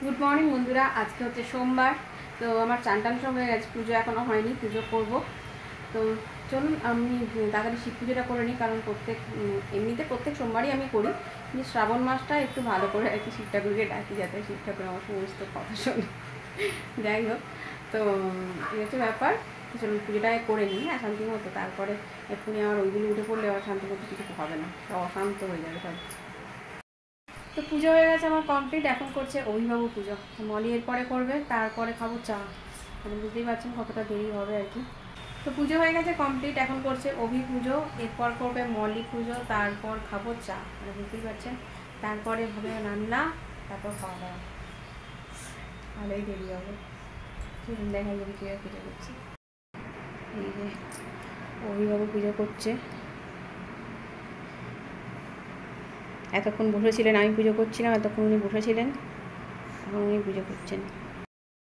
Good morning বন্ধুরা, আজকে হচ্ছে সোমবার। তো আমার চান টান সব হয়ে গেছে, পুজো এখনও হয়নি, পুজো করব। তো চলুন আমি তাড়াতাড়ি শিব পুজোটা করে নিই, কারণ এমনিতে প্রত্যেক সোমবারই আমি করি, কিন্তু শ্রাবণ মাসটা একটু ভালো করে আর কি শিব ঠাকুরকে ডাকি, যাতে শিব ঠাকুর আমার সমস্ত কথা শোনে। যাই হোক, তো এই হচ্ছে ব্যাপার। চলুন পুজোটাই করে নিই, হ্যাঁ, শান্তি মতো। তারপরে এক্ষুনি আমার ওইগুলো উঠে পড়লে আবার শান্তি মতো কিছু হবে না, সব অশান্ত হয়ে যাবে সব। তো পুজো হয়ে গেছে আমার কমপ্লিট। এখন করছে অভিভাবক পুজো, মলি এরপরে করবে, তারপরে খাবো চা। মানে বুঝতেই পারছেন কতটা দেরি হবে আর কি। তো পুজো হয়ে গেছে কমপ্লিট, এখন করছে অভি পুজো, এরপর করবে মলি পুজো, তারপর খাবো চা। মানে বুঝতেই পারছেন, তারপরে হবে রান্না, তারপর খাওয়া দাওয়া। ভালোই দেরি হবে। দেখা যাবে কীভাবে পুজো করছে। এই যে অভিভাবক পুজো করছে, এতক্ষণ বসেছিলেন, আমি পুজো করছিলাম, এতক্ষণ উনি বসেছিলেন, এখন উনি পুজো করছেন।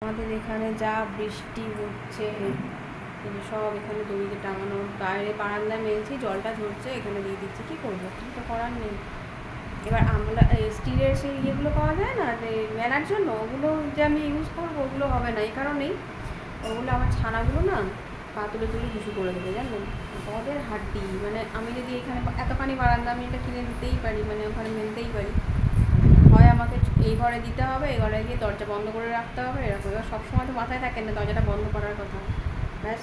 আমাদের এখানে যা বৃষ্টি হচ্ছে, সব এখানে দড়িতে টাঙানো, বাইরে বারান্দায় মেলছি, জলটা ঝরছে, এখানে দিয়ে দিচ্ছি। কী করবো, কিছু তো করার নেই। এবার আমরা স্টিলের সেই ইয়েগুলো পাওয়া যায় না মেলার জন্য, ওগুলো যে আমি ইউজ করবো ওগুলো হবে না। এই কারণেই ওগুলো আমার ছানাগুলো না পা তুলে তুলে হিসু করে দেবে, জানলেন। ওদের হাড্ডি, মানে আমি যদি এখানে এতখানি বারান্দা আমি এটা কিনে দিতেই পারি, মানে ওখানে মেলতেই পারি, হয় আমাকে এই ঘরে দিতে হবে, এই ঘরে গিয়ে দরজা বন্ধ করে রাখতে হবে, এরকম। এবার সবসময় তো মাথায় থাকেন না দরজাটা বন্ধ করার কথা, ব্যাস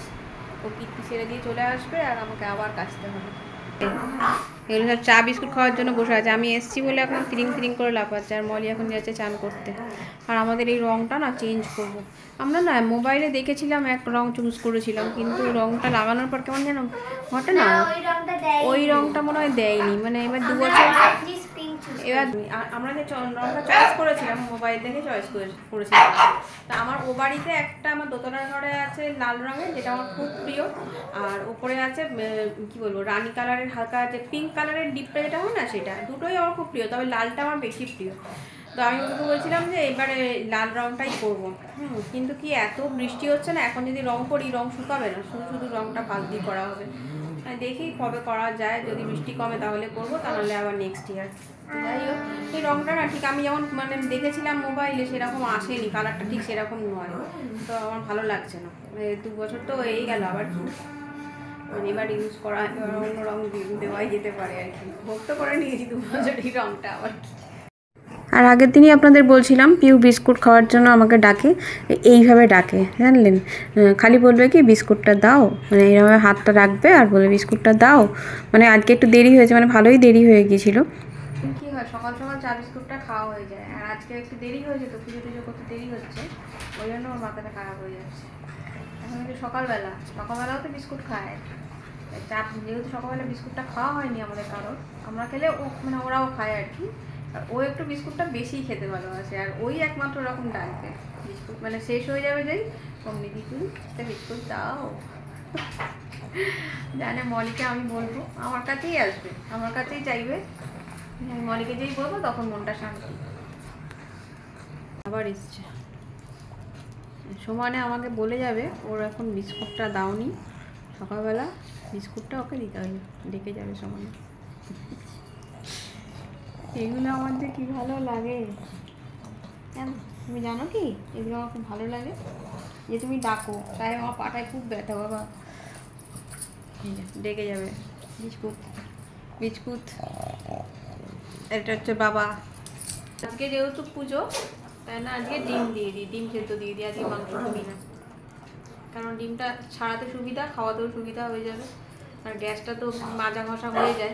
ও কীর্তি ছেড়ে দিয়ে চলে আসবে আর আমাকে আবার কাচতে হবে। এগুলো সব চা বিস্কুট খাওয়ার জন্য বসে আছে। আমি এসছি বলে এখন তিরিং তিরিং করে লাফাচ্ছে, আর মলি এখন যাচ্ছে চান করতে। আর আমাদের এই রঙটা না চেঞ্জ করব। আমরা না মোবাইলে দেখেছিলাম, এক রঙ চুজ করেছিলাম, কিন্তু রঙটা লাগানোর পর কেমন যেন ঘটে না, ওই রঙটা মনে হয় দেয়নি। মানে এবার 2 বছর, এবার আমরা যে রঙটা চয়েস করেছিলাম মোবাইল দেখে চয়েস করেছিলাম। তা আমার ও বাড়িতে একটা, আমার দোতলার ঘরে আছে লাল রঙের, যেটা আমার খুব প্রিয়, আর ওপরে আছে কি বলবো রানী কালারের হালকা যে পিঙ্ক কালারের ডিপটা যেটা হয় না, সেটা। দুটোই আমার খুব প্রিয়, তবে লালটা আমার বেশি প্রিয়। তো আমি ওকে বলছিলাম যে এবারে লাল রঙটাই করবো। কিন্তু কি এত বৃষ্টি হচ্ছে না, এখন যদি রঙ করি রঙ শুকাবে না, শুধু শুধু রঙটা ফালতু করা হবে। দেখি কবে করা যায়, যদি বৃষ্টি কমে তাহলে করবো, তাহলে আবার নেক্সট ইয়ার। যাই হোক, এই রঙটা না ঠিক আমি যেমন মানে দেখেছিলাম মোবাইলে সেরকম আসেনি, কালারটা ঠিক সেরকম নয়, তো আমার ভালো লাগছে না। 2 বছর তো হয়েই গেল, আবার কি মানে এবার ইউজ করা, এবার অন্য রঙ দেওয়াই যেতে পারে আর কি। ভোগ তো করে নিয়েছি 2 বছর, এই রঙটা আবার কি। আর আগের দিনই আপনাদের বলছিলাম পিউ বিস্কুট খাওয়ার জন্য আমাকে ডাকে, এইভাবে ডাকে, জানলেন। খালি বলবে কি বিস্কুটটা দাও, মানে এইভাবে হাতটা রাখবে আর বলবে বিস্কুটটা দাও। মানে আজকে একটু দেরি হয়েছে, মানে ভালোই দেরি হয়ে গিয়েছিলো। কী হয়, সকাল সকাল চা বিস্কুটটা খাওয়া হয়ে যায়, আর আজকে একটু দেরি হয়েছে, তো পুজো টুজো করতে দেরি হচ্ছে, ওই জন্য আমার মাথাটা খারাপ হয়ে যাচ্ছে। এখন কিন্তু সকালবেলাও তো বিস্কুট খায়, চা যেহেতু সকালবেলা বিস্কুটটা খাওয়া হয়নি আমাদের কারোর, আমরা খেলে ও মানে ওরাও খায় আর কি। আর ও একটু বিস্কুটটা বেশিই খেতে ভালোবাসে, আর ওই একমাত্র রকম ডাকবে বিস্কুট, মানে শেষ হয়ে যাবে যেই অমনি দি তুমি একটা বিস্কুট দাও। জানে মলিকে আমি বলবো, আমার কাছেই আসবে, আমার কাছেই চাইবে। মলিকে যেই বলবো তখন মনটা শান্তি। আবার এসছে সমানে আমাকে বলে যাবে ওর এখন বিস্কুটটা দাওনি, সকালবেলা বিস্কুটটা ওকে দিতে হবে, ডেকে যাবে সমানে। এগুলো আমার যে কী ভালো লাগে, কেন তুমি জানো কি, এগুলো আমার খুব ভালো লাগে যে তুমি ডাকো, তাই আমার পাটায় খুব ব্যথা বাবা। ডেকে যাবে বিস্কুট বিস্কুট। এটা হচ্ছে বাবা। আজকে যেহেতু পুজো, তাই না আজকে ডিম দিয়ে দিই, ডিম সেদ্ধ দিয়ে দিই, আজকে মাংস খাবি না, কারণ ডিমটা ছাড়াতে সুবিধা, খাওয়াতেও সুবিধা হয়ে যাবে, আর গ্যাসটা তো মাজা ঘষা হয়ে যায়।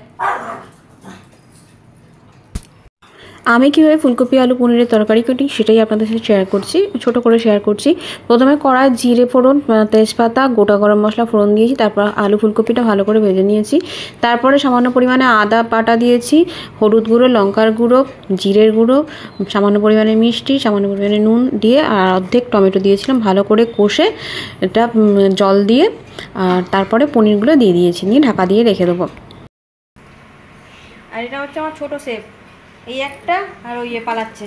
আমি কীভাবে ফুলকপি আলু পনিরের তরকারি করি সেটাই আপনাদের সাথে শেয়ার করছি, ছোটো করে শেয়ার করছি। প্রথমে কড়াই জিরে ফোড়ন, তেজপাতা, গোটা গরম মশলা ফোড়ন দিয়েছি, তারপর আলু ফুলকপিটা ভালো করে ভেজে নিয়েছি। তারপরে সামান্য পরিমাণে আদা বাটা দিয়েছি, হলুদ গুঁড়ো, লঙ্কার গুঁড়ো, জিরের গুঁড়ো, সামান্য পরিমাণে মিষ্টি, সামান্য পরিমাণে নুন দিয়ে, আর অর্ধেক টমেটো দিয়েছিলাম। ভালো করে কষে এটা জল দিয়ে, আর তারপরে পনিরগুলো দিয়ে দিয়েছি, নিয়ে ঢাকা দিয়ে রেখে দেবো। আর এটা হচ্ছে আমার ছোটো শেফ, এই একটা, আর ওই পালাচ্ছে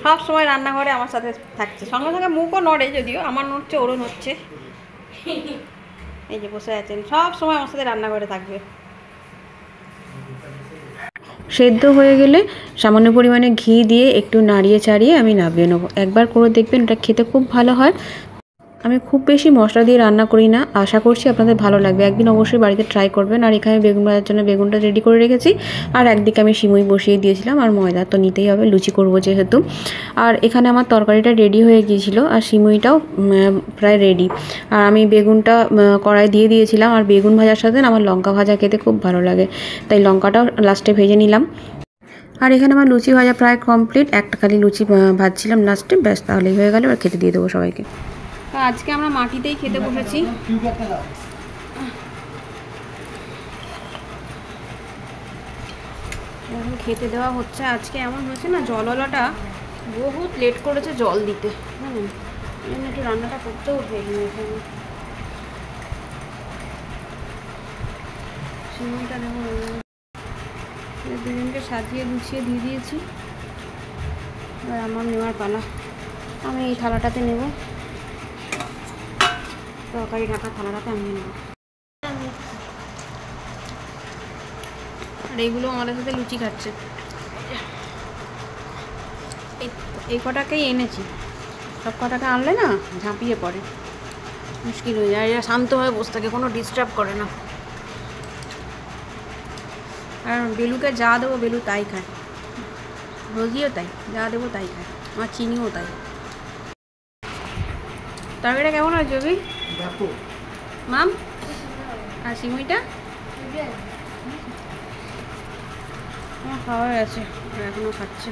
সব সময় রান্নাঘরে আমার সাথে থাকছে, সঙ্গে সঙ্গে মুখও নড়ে, যদিও আমার নড়ছে ওরও নড়ছে। এই যে বসে আছেন, সব সময় আমার সাথে রান্নাঘরে থাকবে। সেদ্ধ হয়ে গেলে সামান্য পরিমাণে ঘি দিয়ে একটু নাড়িয়ে চাড়িয়ে আমি নামিয়ে নেবো। একবার করে দেখবেন, এটা খেতে খুব ভালো হয়। আমি খুব বেশি মশলা দিয়ে রান্না করি না, আশা করছি আপনাদের ভালো লাগবে। একদিন অবশ্যই বাড়িতে ট্রাই করবেন। আর এখানে বেগুন ভাজার জন্য বেগুনটা রেডি করে রেখেছি। আর একদিকে আমি সিমুই বসিয়ে দিয়েছিলাম, আর ময়দা তো নিতেই হবে, লুচি করব যেহেতু। আর এখানে আমার তরকারিটা রেডি হয়ে গিয়েছিল, আর সিমুইটাও প্রায় রেডি। আর আমি বেগুনটা কড়াই দিয়ে দিয়েছিলাম। আর বেগুন ভাজার সাথে আমার লঙ্কা ভাজা খেতে খুব ভালো লাগে, তাই লঙ্কাটাও লাস্টে ভেজে নিলাম। আর এখানে আমার লুচি ভাজা প্রায় কমপ্লিট, একটা খালি লুচি ভাজছিলাম লাস্টে, ব্যাস তাহলেই হয়ে গেল। আর খেতে দিয়ে দেবো সবাইকে। তো আজকে আমরা মাটিতেই খেতে বসেছি। এখন খেতে দেওয়া হচ্ছে। আজকে এমন হয়েছে না, জলওয়ালাটা বহুত লেট করেছে জল দিতে, জানেন, একটু রান্নাটা করতেও হয়নি। এখানে সিমইটা দেবো, দুজনকে সাজিয়ে গুছিয়ে দিয়ে দিয়েছি। এবার আমার নেওয়ার পালা। আমি এই থালাটাতে নেব, তরকারি ঢাকার থালাটাতে আমি নেব। আর এইগুলো আমাদের সাথে লুচি খাচ্ছে। এই কটাকেই এনেছি, সব কটাকে আনলে না ঝাঁপিয়ে পড়ে, মুশকিল হয়ে যায়। এরা শান্তভাবে বসে থাকে, কোনো ডিস্টার্ব করে না। আর বেলুকে যা দেবো বেলু তাই খায়, রোজিও তাই, যা দেবো তাই খায়। আমার চিনিও তাই। তরকারিটা কেমন হয়েছে অভি মাম? আর সিমইটা আমার খাওয়া হয়ে গেছে, এখনও খাচ্ছে।